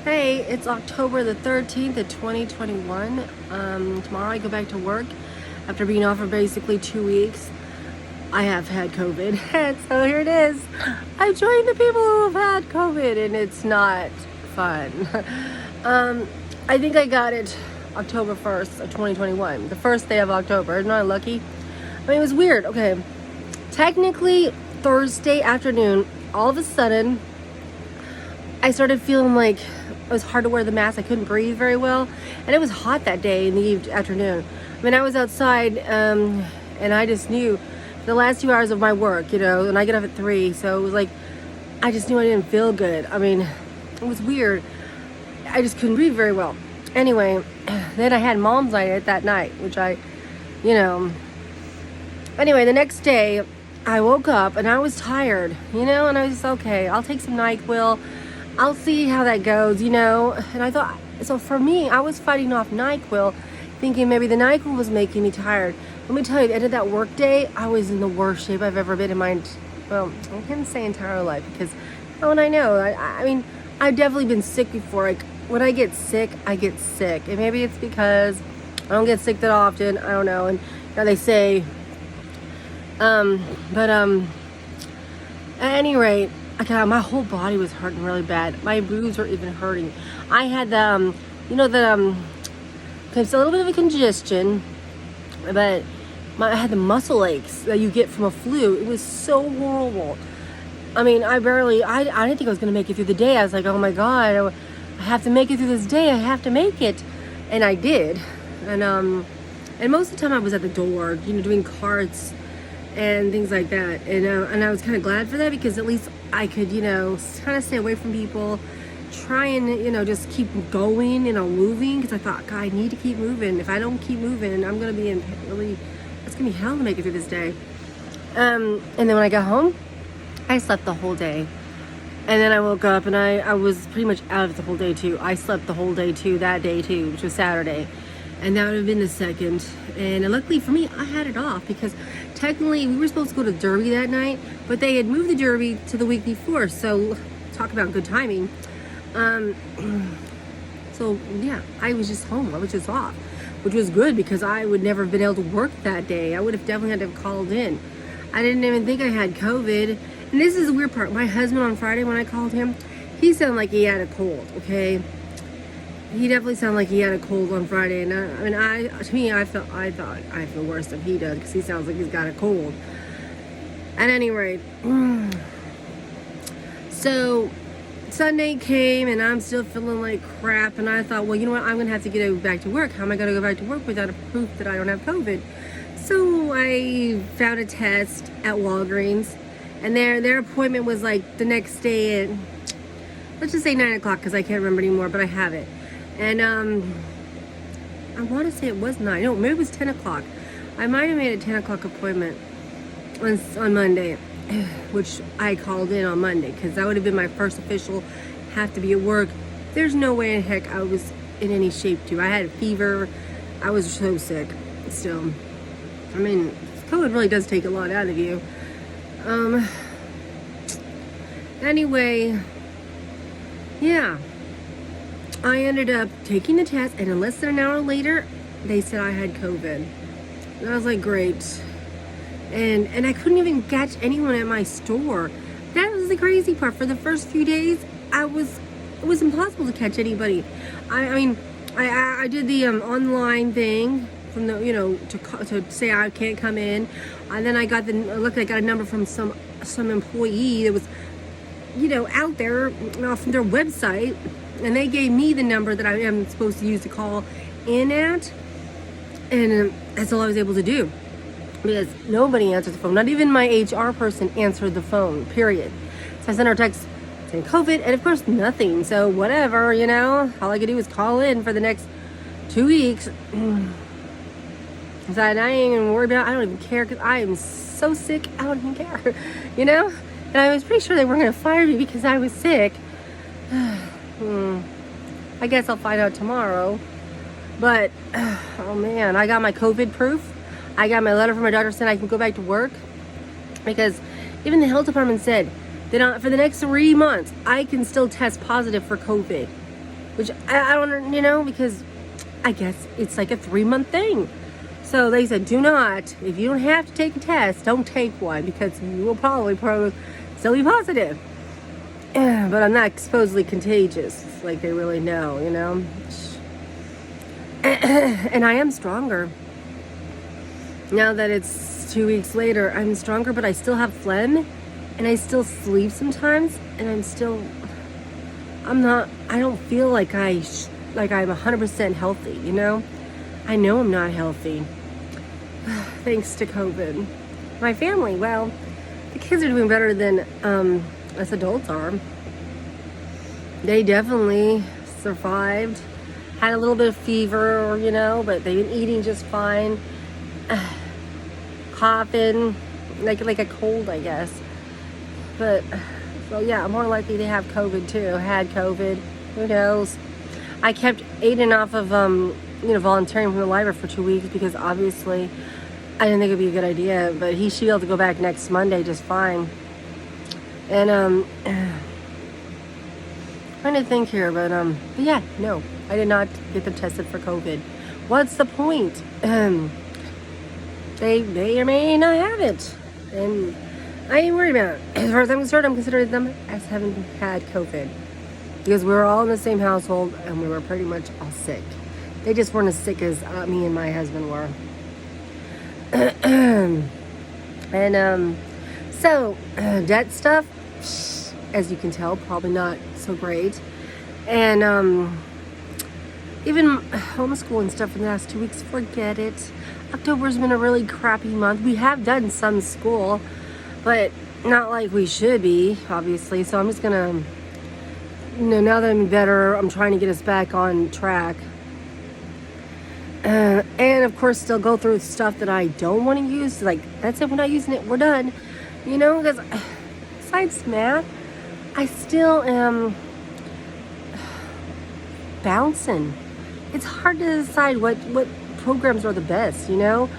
Hey, it's October the 13th of 2021. Tomorrow I go back to work after being off for basically 2 weeks. I have had COVID, and so here it is. I joined the people who have had COVID, and it's not fun. I think I got it October 1st of 2021, the first day of October. Isn't I lucky? I mean, it was weird. Okay, technically Thursday afternoon, all of a sudden, I started feeling like it was hard to wear the mask. I couldn't breathe very well. And it was hot that day in the afternoon. I mean, I was outside and I just knew the last 2 hours of my work, and I get up at 3. So it was like, I just knew I didn't feel good. I mean, it was weird. I just couldn't breathe very well. Anyway, then I had mom's night that night, which anyway, the next day I woke up and I was tired, and I was just, okay, I'll take some NyQuil. I'll see how that goes, and I thought, so for me, I was fighting off NyQuil, thinking maybe the NyQuil was making me tired. Let me tell you, at the end of that work day, I was in the worst shape I've ever been in I can't say entire life, because how would I know? I mean, I've definitely been sick before. Like, when I get sick, I get sick. And maybe it's because I don't get sick that often. I don't know. And they say, at any rate, my whole body was hurting really bad. My boobs were even hurting. I had it's a little bit of a congestion, but I had the muscle aches that you get from a flu. It was so horrible. I mean, I didn't think I was going to make it through the day. I was like, oh my God, I have to make it through this day. I have to make it. And I did. And most of the time I was at the door, doing carts and things like that. And I was kind of glad for that, because at least I could, kind of stay away from people, try and, just keep going, moving, because I thought, God, I need to keep moving. If I don't keep moving, I'm going to be it's going to be hell to make it through this day. And then when I got home, I slept the whole day. And then I woke up and I was pretty much out of the whole day too. I slept the whole day too, that day too, which was Saturday. And that would have been the second. And luckily for me, I had it off, because technically we were supposed to go to Derby that night, but they had moved the Derby to the week before. So talk about good timing. So yeah, I was just home. I was just off, which was good, because I would never have been able to work that day. I would have definitely had to have called in. I didn't even think I had COVID. And this is the weird part. My husband on Friday, when I called him, he sounded like he had a cold, okay? He definitely sounded like he had a cold on Friday. And I thought I feel worse than he does, because he sounds like he's got a cold. At any rate, so Sunday came and I'm still feeling like crap. And I thought, well, you know what? I'm going to have to get back to work. How am I going to go back to work without a proof that I don't have COVID? So I found a test at Walgreens. And their appointment was like the next day at, let's just say 9 o'clock, because I can't remember anymore, but I have it. And I want to say it was 9. No, maybe it was 10 o'clock. I might have made a 10 o'clock appointment on Monday, which I called in on Monday, because that would have been my first official have to be at work. There's no way in heck I was in any shape to. I had a fever. I was so sick still. I mean, COVID really does take a lot out of you. Anyway, yeah, I ended up taking the test, and in less than an hour later, they said I had COVID. And I was like, great. And I couldn't even catch anyone at my store. That was the crazy part. For the first few days, it was impossible to catch anybody. I did the online thing from the, to say I can't come in. And then I got a number from some employee that was, out there from their website, and they gave me the number that I am supposed to use to call in at, and that's all I was able to do, because nobody answered the phone. Not even my HR person answered the phone, period. So I sent her a text saying COVID, and of course nothing. So whatever, all I could do was call in for the next 2 weeks. So I ain't even worried about it. I don't even care, because I am so sick, I don't even care, And I was pretty sure they weren't going to fire me because I was sick. I guess I'll find out tomorrow. But, oh man, I got my COVID proof. I got my letter from my doctor saying I can go back to work. Because even the health department said that for the next 3 months, I can still test positive for COVID. which I don't, because I guess it's like a 3-month thing. So they said, do not, if you don't have to take a test, don't take one because you will probably still be positive. But I'm not supposedly contagious like they really know, And I am stronger. Now that it's 2 weeks later, I'm stronger, but I still have phlegm and I still sleep sometimes, and I don't feel like I'm 100% healthy, I know I'm not healthy. Thanks to COVID. My family, well, the kids are doing better than us adults are. They definitely survived. Had a little bit of fever, but they've been eating just fine. Coughing, like a cold, I guess. But, so yeah, I'm more likely to have COVID too. Had COVID. Who knows? I kept Aiden off of, volunteering from the library for 2 weeks because obviously I didn't think it'd be a good idea. But he should be able to go back next Monday just fine. And, trying to think here, but yeah, no, I did not get them tested for COVID. What's the point? They may or may not have it, and I ain't worried about it. As far as I'm concerned, I'm considering them as having had COVID because we were all in the same household and we were pretty much all sick. They just weren't as sick as me and my husband were. And so debt stuff, as you can tell, probably not so great. And even homeschooling stuff in the last 2 weeks, forget it. October's been a really crappy month. We have done some school, but not like we should be, obviously. So I'm just gonna, now that I'm better, I'm trying to get us back on track. And of course, still go through stuff that I don't want to use. Like, that's it, we're not using it, we're done. Because besides math, I still am bouncing. It's hard to decide what programs are the best, what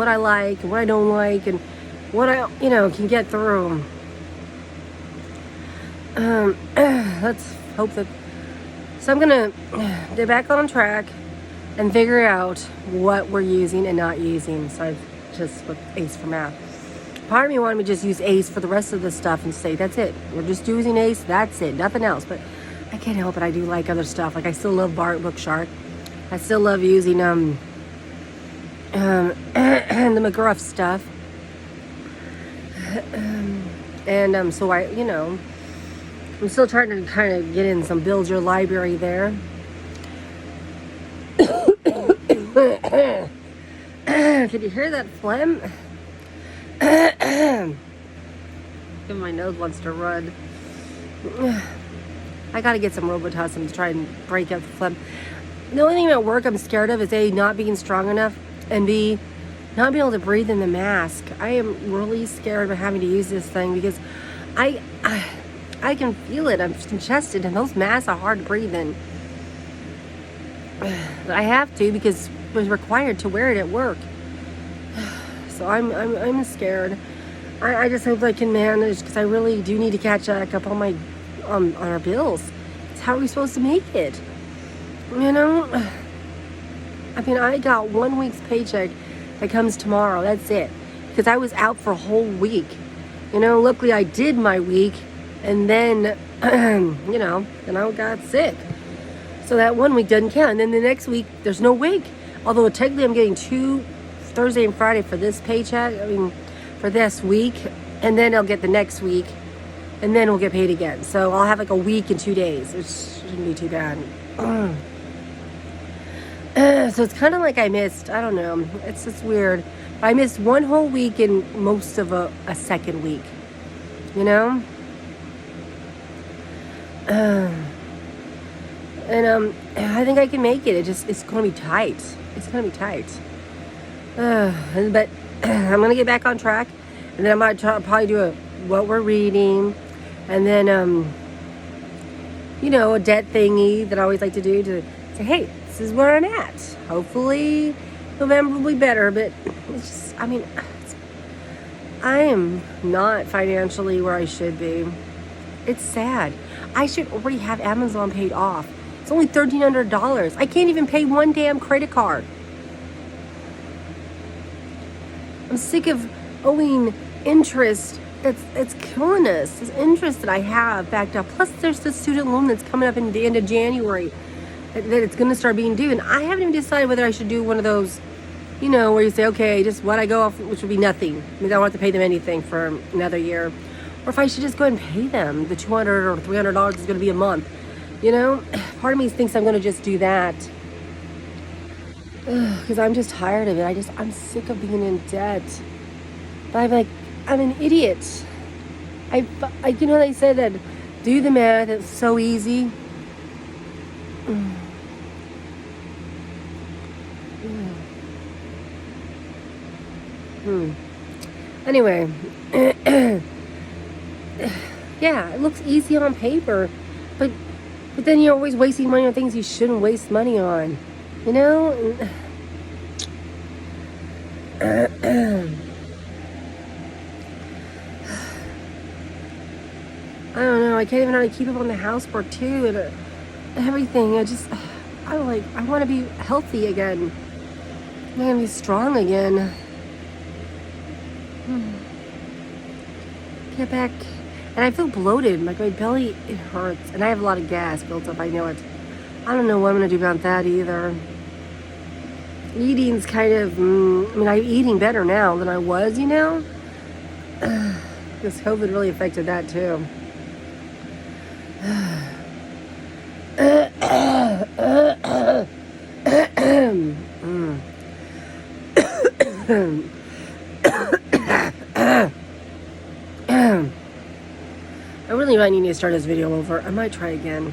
I like and what I don't like and what I, can get through. Let's hope that. So I'm gonna get back on track and figure out what we're using and not using. So I've just with ACE for math. Part of me wanted me to just use ACE for the rest of the stuff and say, that's it. We're just using ACE, that's it, nothing else. But I can't help it. I do like other stuff. Like I still love Bart Bookshark. I still love using the McGruff stuff. And so I'm still trying to kind of get in some build your library there. Can you hear that phlegm? My nose wants to run. I gotta get some Robitussin to try and break up the phlegm. The only thing at work I'm scared of is A, not being strong enough, and B, not being able to breathe in the mask. I am really scared about having to use this thing because I can feel it. I'm congested, and those masks are hard to breathe in. But I have to because I was required to wear it at work. So I'm scared. I just hope I can manage because I really do need to catch up on my on our bills. It's how are we supposed to make it? I mean, I got 1 week's paycheck that comes tomorrow. That's it. Because I was out for a whole week. Luckily I did my week, and then, then I got sick. So that 1 week doesn't count. And then the next week, there's no week. Although technically I'm getting 2 Thursday and Friday for this paycheck. For this week. And then I'll get the next week. And then we'll get paid again. So I'll have like a week and 2 days, which shouldn't be too bad. So it's kind of like I missed, I don't know, it's just weird. I missed 1 whole week and most of a second week, And I think I can make it. It's going to be tight. It's going to be tight. But I'm going to get back on track. And then I might probably do what we're reading. And then, a debt thingy that I always like to do to say, hey, this is where I'm at. Hopefully November will be better. But it's just, I am not financially where I should be. It's sad. I should already have Amazon paid off. It's only $1,300. I can't even pay one damn credit card. I'm sick of owing interest. It's killing us. This interest that I have backed up. Plus, there's the student loan that's coming up in the end of January that it's going to start being due. And I haven't even decided whether I should do one of those, where you say, okay, just what I go off, which would be nothing. I mean, I don't have to pay them anything for another year. Or if I should just go ahead and pay them. The $200 or $300 is going to be a month. Part of me thinks I'm going to just do that. Because I'm just tired of it. I'm sick of being in debt. But I'm an idiot. They said that do the math, it's so easy. Anyway, yeah, it looks easy on paper, but then you're always wasting money on things you shouldn't waste money on. I don't know. I can't even know how to keep up on the housework too, and everything. I want to be healthy again. I want to be strong again. Get back. And I feel bloated. My belly, it hurts, and I have a lot of gas built up. I know it. I don't know what I'm gonna do about that either. Eating's kind of. I'm eating better now than I was. Because COVID really affected that too. I really might need to start this video over. I might try again.